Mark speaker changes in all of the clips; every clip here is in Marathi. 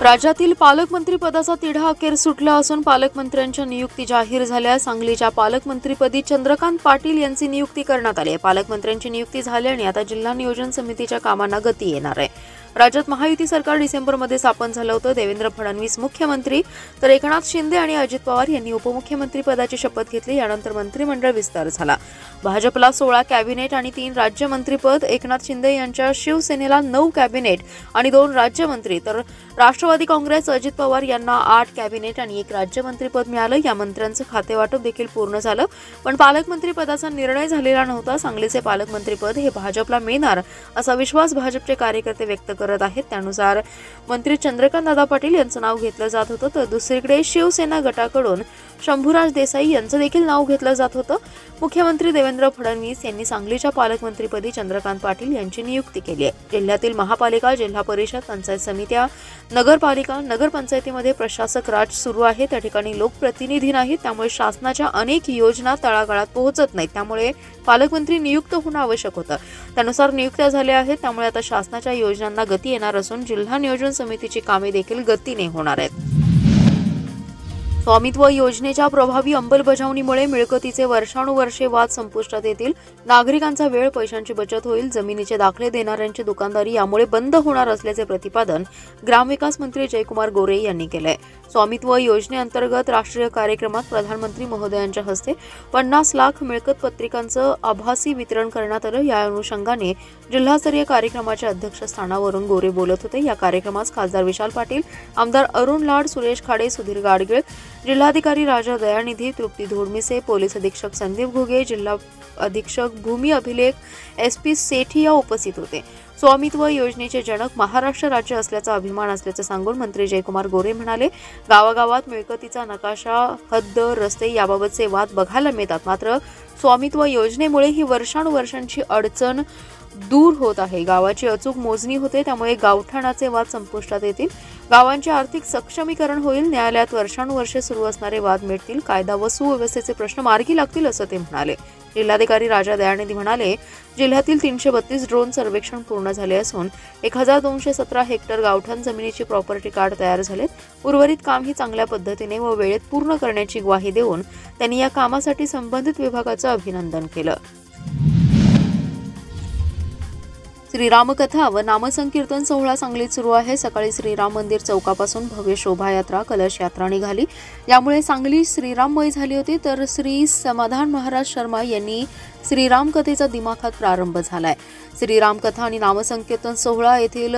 Speaker 1: राज्यातील पालकमंत्री पदाचा तिढा अखेर सुटला असून पालकमंत्र्यांच्या नियुक्ती जाहीर झाल्या। सांगलीच्या पालकमंत्रीपदी चंद्रकांत पाटील यांची नियुक्ती करण्यात आली आहे। पालकमंत्र्यांची नियुक्ती झाल्याने आता जिल्हा नियोजन समितीच्या कामांना गती येणार आहे। राज्यात महायुती सरकार डिसेंबरमध्ये स्थापन झालं होतं। देवेंद्र फडणवीस मुख्यमंत्री तर एकनाथ शिंदे आणि अजित पवार यांनी उपमुख्यमंत्री पदाची शपथ घेतली। यानंतर मंत्रिमंडळ विस्तार झाला। भाजपला 16 कॅबिनेट आणि 3 राज्यमंत्रीपद, एकनाथ शिंदे यांच्या शिवसेनेला 9 कॅबिनेट आणि 2 राज्यमंत्री, तर राष्ट्रवादी काँग्रेस अजित पवार यांना 8 कॅबिनेट आणि 1 राज्यमंत्रीपद मिळालं। या मंत्र्यांचं खातेवाटप देखील पूर्ण झालं, पण पालकमंत्री पदाचा निर्णय झालेला नव्हता। सांगलीचे पालकमंत्रीपद हे भाजपला मिळणार असा विश्वास भाजपचे कार्यकर्ते व्यक्त करत आहेत। त्यानुसार मंत्री चंद्रकांत दादा पाटील यांचं नाव घेतलं जात होतं, तर दुसरीकडे शिवसेना गटाकडून शंभूराज देसाई यांचं देखील नाव घेतलं जात होतं। मुख्यमंत्री देवेंद्र फडणवीस यांनी सांगलीच्या पालकमंत्रीपदी चंद्रकांत पाटील यांची नियुक्ती केली आहे। जिल्ह्यातील महापालिका, जिल्हा परिषद, पंचायत समित्या, नगरपालिका, नगरपंचायतीमध्ये प्रशासक राज सुरू आहे। त्या ठिकाणी लोकप्रतिनिधी नाहीत, त्यामुळे शासनाच्या अनेक योजना तळागाळात पोहोचत नाहीत। त्यामुळे पालकमंत्री नियुक्त होणं आवश्यक होतं। त्यानुसार नियुक्त्या झाल्या आहेत। त्यामुळे आता शासनाच्या योजनांना गती येणार असून जिल्हा नियोजन समितीची कामे देखील गतीने होणार आहेत। स्वामित्व योजनेच्या प्रभावी अंमलबजावणीमुळे मिळकतीचे वर्षानुवर्षे वाद संपुष्टात येतील। नागरिकांचा वेळ, पैशांची बचत होईल। जमिनीचे दाखले देणाऱ्यांची दुकानदारी यामुळे बंद होणार असल्याचे प्रतिपादन ग्रामविकास मंत्री जयकुमार गोरे यांनी केले। स्वामित्व योजनेअंतर्गत राष्ट्रीय कार्यक्रमात प्रधानमंत्री महोदयांच्या हस्ते 50 लाख मिळकत पत्रिकांचं आभासी वितरण करण्यात आलं। या अनुषंगाने जिल्हास्तरीय कार्यक्रमाच्या अध्यक्षस्थानावरून गोरे बोलत होते। या कार्यक्रमास खासदार विशाल पाटील, आमदार अरुण लाड, सुरेश खाडे, सुधीर गाडगीळ, जिल्हाधिकारी राजा दयानिधी, तृप्ती धोडमिसे, पोलीस अधीक्षक संदीप घुगे, जिल्हा अधीक्षक भूमी अभिलेख SP सेठी उपस्थित होते। स्वामित्व योजनेचे जनक महाराष्ट्र राज्य असल्याचा अभिमान असल्याचं सांगून मंत्री जयकुमार गोरे म्हणाले, गावागावात मिळकतीचा नकाशा, हद्द, रस्ते याबाबतचे वाद बघायला मिळतात, मात्र स्वामित्व योजनेमुळे ही वर्षानुवर्षांची अडचण दूर होत आहे। गावाची अचूक मोजणी होते, त्यामुळे गावठाणाचे वाद संपुष्टात येतील। गावांचे आर्थिक सक्षमीकरण होईल। न्यायालयात वर्षानुवर्षे सुरू असणारे वाद मिटतील। कायदा व सुव्यवस्थेचे प्रश्न मार्गी लागतील असं ते म्हणाले। जिल्हाधिकारी राजा दयानिधी म्हणाले, जिल्ह्यातील 332 ड्रोन सर्वेक्षण पूर्ण झाले असून 1217 हेक्टर गावठाण जमिनीची प्रॉपर्टी कार्ड तयार झालेत। उर्वरित काम ही चांगल्या पद्धतीने व वेळेत पूर्ण करण्याची ग्वाही देऊन त्यांनी या कामासाठी संबंधित विभागाचं अभिनंदन केलं। श्रीराम कथा व नामसंकीर्तन सोहळा सांगलीत सुरू आहे। सकाळी श्रीराम मंदिर चौकापासून भव्य शोभायात्रा, कलश यात्रा निघाली। यामुळे सांगली श्रीराममय झाली होती। तर श्री समाधान महाराज शर्मा यांनी श्रीराम कथेचा दिमाखात प्रारंभ झालाय। श्रीराम कथा आणि नामसंकीर्तन सोहळा येथील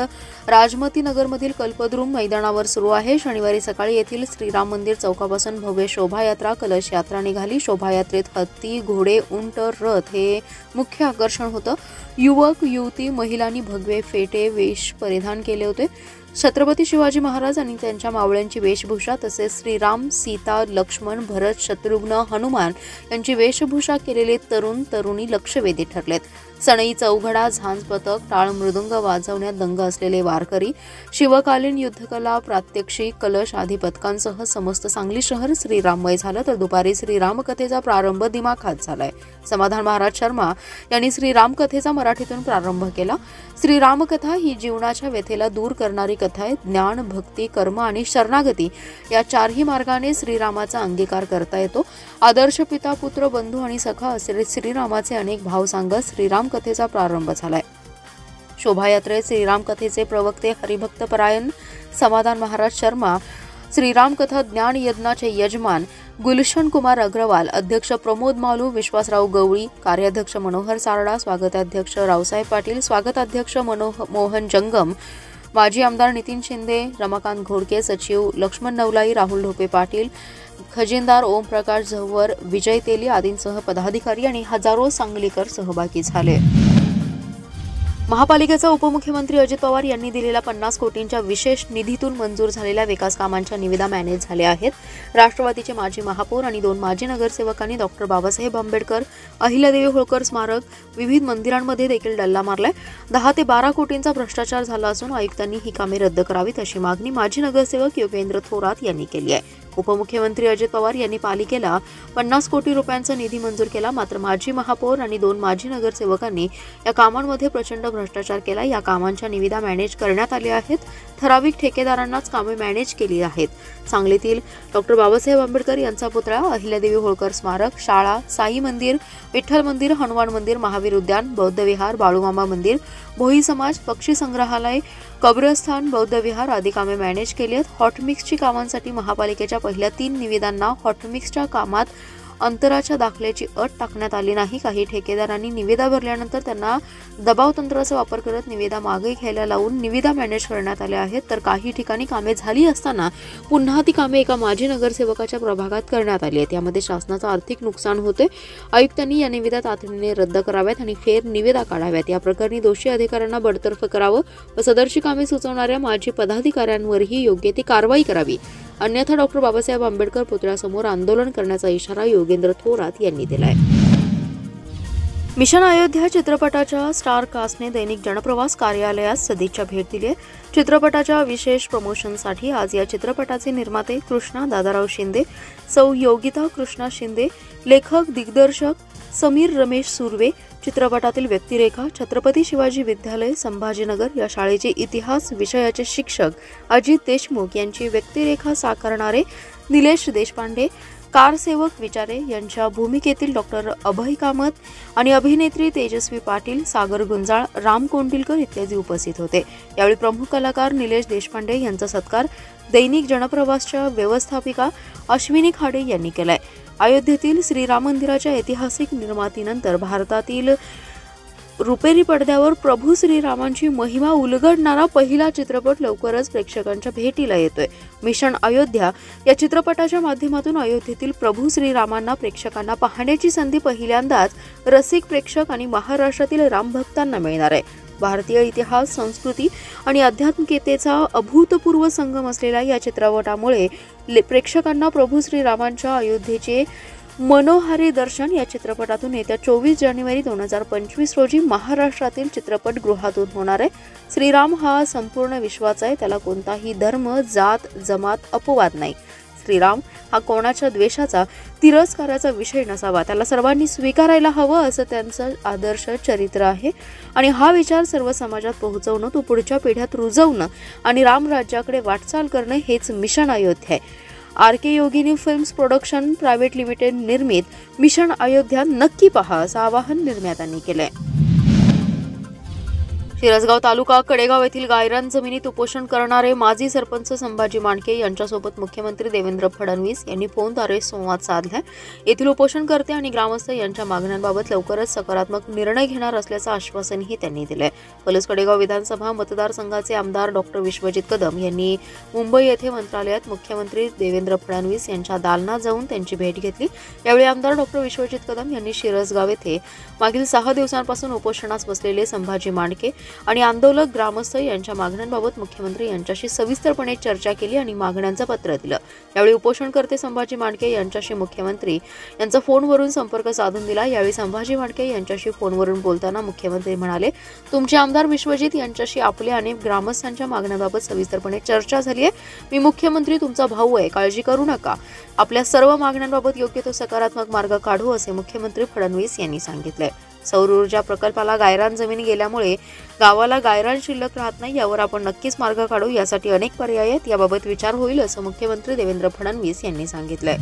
Speaker 1: राजमती नगरमधील कल्पद्रुम मैदानावर सुरू आहे। शनिवारी सकाळी येथील श्रीराम मंदिर चौकापासून भव्य शोभायात्रा, कलश यात्रा निघाली। शोभायात्रेत हत्ती, घोडे, उंट, रथ हे मुख्य आकर्षण होतं। युवक, युवती, महिलांनी भगवे फेटे वेश परिधान केले होते। छत्रपती शिवाजी महाराज आणि त्यांच्या मावळ्यांची वेशभूषा, तसेच श्रीराम, सीता, लक्ष्मण, भरत, शत्रुघ्न, हनुमान यांची वेशभूषा केलेले तरुण तरुणी लक्षवेधी ठरलेत। सनई चौघडा, झांज पथक, टाळ मृदुंग वाजवण्यात दंग असलेले वारकरी, शिवकालीन युद्धकला, प्रात्यक्षिक, कलश आदी पथकांसह समस्त सांगली शहर श्रीराममय झालं। तर दुपारी श्रीराम कथेचा प्रारंभ दिमाखात झालाय। समाधान महाराज शर्मा यांनी श्रीराम कथेचा मराठीतून प्रारंभ केला। श्रीराम कथा ही जीवनाच्या व्यथेला दूर करणारी कथा आहे। ज्ञान, भक्ती, कर्म आणि शरणागती या 4ही मार्गाने श्रीरामाचा अंगीकार करता येतो। आदर्श पिता, पुत्र, बंधू आणि सखा असे श्रीरामाचे अनेक भाव सांगत श्रीराम कथेचा प्रारंभ झालाय। शोभायात्रेत श्रीराम कथेचे प्रवक्ते हरिभक्त परायण समाधान महाराज शर्मा, श्रीराम कथा ज्ञान यज्ञाचे यजमान गुलशन कुमार अग्रवाल, अध्यक्ष प्रमोद मालू, विश्वासराव गवळी, कार्याध्यक्ष मनोहर सारडा, स्वागताध्यक्ष रावसाहेब पाटील, स्वागताध्यक्ष मोहन जंगम, माजी आमदार नितीन शिंदे, रमाकांत घोडके, सचिव लक्ष्मण नवलाई, राहुल ढोपे पाटील, खजिनदार ओमप्रकाश झव्वर, विजय तेली आदींसह पदाधिकारी आणि हजारो सांगलीकर सहभागी झाले। महापालिकेचा उपमुख्यमंत्री अजित पवार यांनी दिलेल्या 50 कोटींच्या विशेष निधीतून मंजूर झालेल्या विकास कामांच्या निविदा मॅनेज झाल्या आहेत। राष्ट्रवादीचे माजी महापौर आणि 2 माजी नगरसेवकांनी डॉक्टर बाबासाहेब आंबेडकर, अहिल्यादेवी होळकर स्मारक, विविध मंदिरांमध्ये देखील डल्ला मारलाय। 10 ते 12 कोटींचा भ्रष्टाचार झाला असून आयुक्तांनी ही कामे रद्द करावीत अशी मागणी माजी नगरसेवक योगेंद्र थोरात यांनी केली आहे। उपमुख्यमंत्री अजित पवार यांनी पालिकेला 50 कोटी रुपयांचा निधी मंजूर केला, मात्र माजी महापौर आणि 2 माजी नगरसेवकांनी या कामांमध्ये प्रचंड भ्रष्टाचार केला। या कामांच्या निविदा मॅनेज करण्यात आल्या आहेत, ठराविक ठेकेदारांनाच कामे मॅनेज केली आहेत। सांगलीतील डॉक्टर बाबासाहेब आंबेडकर यांचा पुतळा, अहिल्यादेवी होळकर स्मारक, शाळा, साई मंदिर, विठ्ठल मंदिर, हनुमान मंदिर, महावीर उद्यान, बौद्ध विहार, बाळूमामा मंदिर, भोई समाज, पक्षी संग्रहालय, कब्रस्थान, बौद्ध विहार आदी कामे मॅनेज केली आहेत। हॉटमिक्सची कामांसाठी महापालिकेच्या पहिल्या 3 निविदांना हॉटमिक्सच्या कामात अंतराच्या दाखल्याची अट टाकण्यात आली नाही। काही ठेकेदारांनी निविदा भरल्यानंतर त्यांना दबाव तंत्राचा वापर करत निविदा मागे घ्यायला लावून निविदा मॅनेज करण्यात आल्या आहेत, तर काही ठिकाणी कामे झाली असताना पुन्हा ती कामे एका माजी नगरसेवकाच्या प्रभागात करण्यात आली आहेत। यामध्ये शासनाचं आर्थिक नुकसान होते। आयुक्तांनी या निविदा तातडीने रद्द कराव्यात आणि फेर निविदा काढाव्यात। या प्रकरणी दोषी अधिकाऱ्यांना बडतर्फ करावं व सदरची कामे सुचवणाऱ्या माजी पदाधिकाऱ्यांवरही योग्य ती कारवाई करावी, अन्यथा डॉक्टर बाबासाहेब आंबेडकर पुतळ्यासमोर आंदोलन करण्याचा इशारा योगेंद्र थोरात यांनी दिलाय। मिशन अयोध्या चित्रपटाच्या स्टार कास्टने दैनिक जनप्रवास कार्यालयात सदिच्छा भेट दिली आहे। चित्रपटाच्या विशेष प्रमोशनसाठी आज या चित्रपटाचे निर्माते कृष्णा दादाराव शिंदे, सौ योगिता कृष्णा शिंदे, लेखक दिग्दर्शक समीर रमेश सुर्वे, चित्रपटातील व्यक्तिरेखा, छत्रपती शिवाजी विद्यालय संभाजीनगर या शाळेचे इतिहास विषयाचे शिक्षक अजित देशमुख यांची व्यक्तिरेखा साकारणारे निलेश देशपांडे, कारसेवक विचारे यांच्या भूमिकेतील डॉक्टर अभय कामत आणि अभिनेत्री तेजस्वी पाटील, सागर गुंजाळ, राम कोंडिलकर इत्यादी उपस्थित होते। यावेळी प्रमुख कलाकार निलेश देशपांडे यांचा सत्कार दैनिक जनप्रवासच्या व्यवस्थापिका अश्विनी खाडे यांनी केलाय। अयोध्येतील श्रीराम मंदिराच्या ऐतिहासिक निर्मितीनंतर भारतातील रुपेरी पडद्यावर प्रभू श्रीरामांची महिमा उलगडणारा पहिला चित्रपट लवकरच प्रेक्षकांच्या भेटीला येतोय। मिशन अयोध्या या चित्रपटाच्या माध्यमातून अयोध्येतील प्रभू श्रीरामांना प्रेक्षकांना पाहण्याची संधी पहिल्यांदाच रसिक प्रेक्षक आणि महाराष्ट्रातील रामभक्तांना मिळणार आहे। भारतीय इतिहास, संस्कृती आणि आध्यात्मिकतेचा अभूतपूर्व संगम असलेल्या या चित्रपटामुळे प्रेक्षकांना प्रभू श्रीरामांच्या अयोध्येचे मनोहारी दर्शन या चित्रपटातून येत्या 24 जानेवारी 2025 रोजी महाराष्ट्रातील चित्रपटगृहातून होणार आहे। श्रीराम हा संपूर्ण विश्वाचा आहे, त्याला कोणताही धर्म, जात, जमात, अपवाद नाही। श्रीराम हा कोणाच्या द्वेषाचा, तिरस्काराचा विषय नसावा, त्याला सर्वांनी स्वीकारायला हवं असं त्यांचं आदर्श चरित्र आहे आणि हा विचार सर्व समाजात पोहोचवणं, तो पुढच्या पिढ्यात रुजवणं आणि रामराज्याकडे वाटचाल करणं हेच मिशन अयोध्या आहे। आर.के. योगिनी फिल्म्स प्रोडक्शन प्रायव्हेट लिमिटेड निर्मित मिशन अयोध्या नक्की पहा असं आवाहन निर्मात्यांनी केलंय। शिरसगाव तालुका कडेगाव येथील गायरान जमिनीत उपोषण करणारे माजी सरपंच संभाजी मांडके यांच्यासोबत मुख्यमंत्री देवेंद्र फडणवीस यांनी फोनद्वारे संवाद साधला। येथील उपोषणकर्ते आणि ग्रामस्थ यांच्या मागण्यांबाबत लवकरच सकारात्मक निर्णय घेणार असल्याचं आश्वासनही त्यांनी दिलंय। पलस कडेगाव विधानसभा मतदारसंघाचे आमदार डॉक्टर विश्वजित कदम यांनी मुंबई येथे मंत्रालयात मुख्यमंत्री देवेंद्र फडणवीस यांच्या दालनात जाऊन त्यांची भेट घेतली। यावेळी आमदार डॉक्टर विश्वजित कदम यांनी शिरसगाव येथे मागील 6 दिवसांपासून उपोषणास बसलेले संभाजी मांडके आणि आंदोलक ग्रामस्थ यांच्या मागण्यांबाबत मुख्यमंत्री यांच्याशी सविस्तरपणे चर्चा केली आणि मागण्यांचं पत्र दिलं। यावेळी उपोषणकर्ते संभाजी मांडके यांच्याशी मुख्यमंत्री यांचा फोनवरून संपर्क साधून दिला। यावेळी संभाजी मांडके यांच्याशी फोनवरून बोलताना मुख्यमंत्री म्हणाले, तुमचे आमदार विश्वजित यांच्याशी आपल्या आणि ग्रामस्थांच्या मागण्यांबाबत सविस्तरपणे चर्चा झाली आहे। मी मुख्यमंत्री तुमचा भाऊ आहे, काळजी करू नका। आपल्या सर्व मागण्यांबाबत योग्य तो सकारात्मक मार्ग काढू असे मुख्यमंत्री फडणवीस यांनी सांगितले। सौर ऊर्जा प्रकल्पाला गायरान जमीन गेल्यामुळे गावाला गायरान शिल्लक राहत नाही, यावर आपण नक्कीच मार्ग काढू। यासाठी अनेक पर्याय आहेत, याबाबत विचार होईल असं मुख्यमंत्री देवेंद्र फडणवीस यांनी सांगितलंय।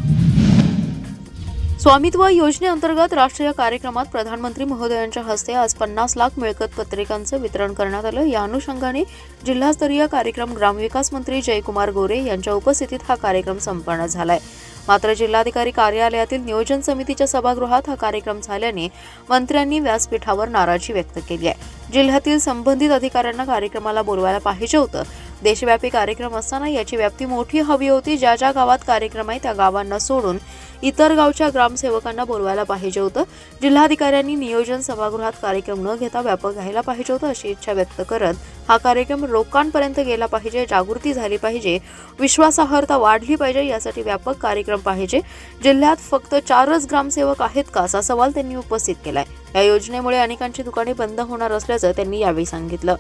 Speaker 1: स्वामित्व योजनेअंतर्गत राष्ट्रीय कार्यक्रमात प्रधानमंत्री महोदयांच्या हस्ते आज 50 लाख मिळकत पत्रिकांचं वितरण करण्यात आलं। या अनुषंगाने जिल्हास्तरीय कार्यक्रम ग्रामविकास मंत्री जयकुमार गोरे यांच्या उपस्थितीत हा कार्यक्रम संपन्न झालाय। मात्र जिल्हाधिकारी कार्यालयातील नियोजन समितीच्या सभागृहात हा कार्यक्रम झाल्याने मंत्र्यांनी व्यासपीठावर नाराजी व्यक्त केली आहे। जिल्ह्यातील संबंधित अधिकाऱ्यांना कार्यक्रमाला बोलवायला पाहिजे होतं। देशव्यापी कार्यक्रम असताना याची व्याप्ती मोठी हवी होती। ज्या ज्या गावात कार्यक्रम आहे त्या गावांना सोडून इतर गावच्या ग्रामसेवकांना बोलवायला पाहिजे होतं। जिल्हाधिकाऱ्यांनी नियोजन सभागृहात कार्यक्रम न घेता व्यापक घ्यायला पाहिजे होतं अशी इच्छा व्यक्त करत हा कार्यक्रम लोकांपर्यंत गेला पाहिजे, जागृती झाली पाहिजे, विश्वासार्हता वाढली पाहिजे, यासाठी व्यापक कार्यक्रम पाहिजे। जिल्ह्यात फक्त 4च ग्रामसेवक आहेत का असा सवाल त्यांनी उपस्थित केलाय। या योजनेमुळे अनेकांची दुकाने बंद होणार असल्याचं त्यांनी यावेळी सांगितलं।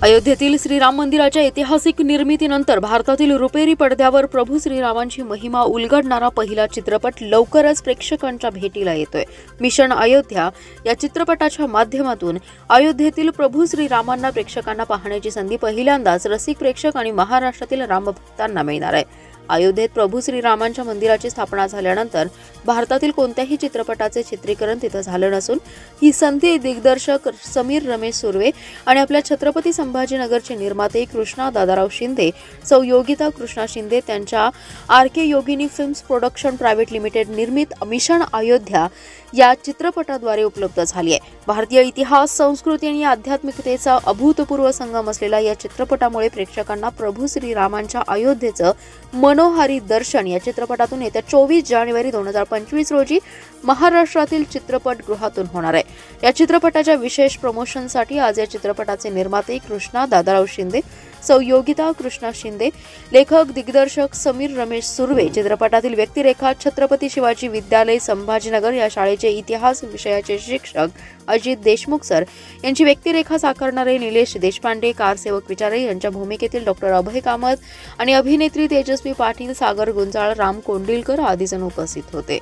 Speaker 1: अयोध्येतील श्रीराम मंदिराच्या ऐतिहासिक निर्मितीनंतर भारतातील रुपेरी पडद्यावर प्रभू श्रीरामांची महिमा उलगडणारा पहिला चित्रपट लवकरच प्रेक्षकांच्या भेटीला येतोय. मिशन अयोध्या या चित्रपटाच्या माध्यमातून अयोध्येतील प्रभू श्रीरामांना प्रेक्षकांना पाहण्याची संधी पहिल्यांदाच रसिक प्रेक्षक आणि महाराष्ट्रातील रामभक्तांना मिळणार आहे. अयोध्येत प्रभू श्रीरामांच्या मंदिराची स्थापना झाल्यानंतर भारतातील कोणत्याही चित्रपटाचे चित्रीकरण तिथं झालं नसून ही संधी दिग्दर्शक समीर रमेश सुर्वे आणि आपल्या छत्रपती संभाजीनगरचे निर्माते कृष्णा दादाराव शिंदे, सौ योगिता कृष्णा शिंदे त्यांच्या आर.के. योगिनी फिल्म्स प्रोडक्शन प्रायव्हेट लिमिटेड निर्मित मिशन अयोध्या या चित्रपटाद्वारे उपलब्ध झाली आहे. भारतीय इतिहास, संस्कृती आणि आध्यात्मिकतेचा अभूतपूर्व संगम असलेल्या या चित्रपटामुळे प्रेक्षकांना प्रभू श्रीरामांच्या अयोध्येचं मनोहारी दर्शन या चित्रपटातून येत्या 24 जानेवारी 2025 रोजी महाराष्ट्रातील चित्रपटगृहातून होणार आहे. या चित्रपटाच्या विशेष प्रमोशनसाठी आज या चित्रपटाचे निर्माते कृष्णा दादाराव शिंदे, सौ योगिता कृष्णा शिंदे, लेखक दिग्दर्शक समीर रमेश सुर्वे, चित्रपटातील व्यक्तिरेखा छत्रपती शिवाजी विद्यालय संभाजीनगर या शाळेचे इतिहास विषयाचे शिक्षक अजित देशमुख सर यांची व्यक्तिरेखा साकारणारे निलेश देशपांडे, कारसेवक विचारे यांच्या भूमिकेतील डॉक्टर अभय कामत आणि अभिनेत्री तेजस्वी पाटील, सागर गुंजाळ, राम कोंडिलकर आदी जण उपस्थित होते.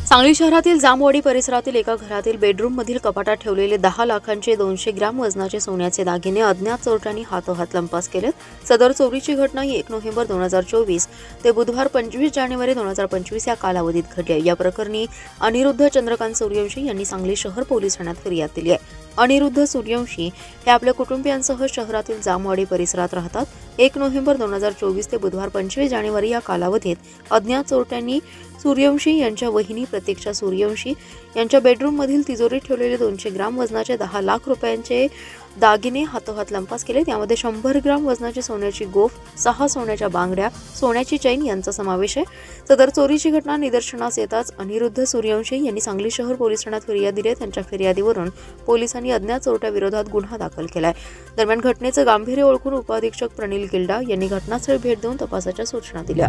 Speaker 1: सांगली शहरातील जामवाडी परिसरातील एका घरातील बेडरूममधील कपाटात ठेवलेले 10 लाखांचे 200 ग्रॅम वजनाचे सोन्याचे दागिने अज्ञात चोरट्यांनी हातोहात लंपास केले. सदर चोरीची घटना ही 1 नोव्हेंबर 2024 ते बुधवार 25 जानेवारी 2025 या कालावधीत घडली आहे. या प्रकरणी अनिरुद्ध चंद्रकांत सूर्यवंशी यांनी सांगली शहर पोलीस ठाण्यात फिर्याद दिली आहे. अनिरुद्ध सूर्यवंशी हे आपल्या कुटुंबियांसह शहरातील जामवाडी परिसरात राहतात. 1 नोव्हेंबर 2024 ते बुधवार 25 जानेवारी या कालावधीत अज्ञात चोरट्यांनी सूर्यवंशी यांच्या वहिनी प्रतीक्षा सूर्यवंशी यांच्या बेडरूममधील तिजोरीत ठेवलेले 200 ग्राम वजनाचे 10 लाख रुपयांचे दागिने हातोहात लंपास केले. त्यामध्ये 100 ग्राम वजनाची सोन्याची गोफ, 6 सोन्याच्या बांगड्या, सोन्याची चैन यांचा समावेश आहे. सदर चोरीची घटना निदर्शनास येताच अनिरुद्ध सूर्यवंशी यांनी सांगली शहर पोलीस ठाण्यात फिर्याद दिली. त्यांच्या फिर्यादीवरून पोलिसांनी अज्ञात चोरट्याविरोधात गुन्हा दाखल केलाय. दरम्यान घटनेचं गांभीर्य ओळखून उपअधीक्षक प्रणिल गिल्डा यांनी घटनास्थळी भेट देऊन तपासाच्या सूचना दिल्या.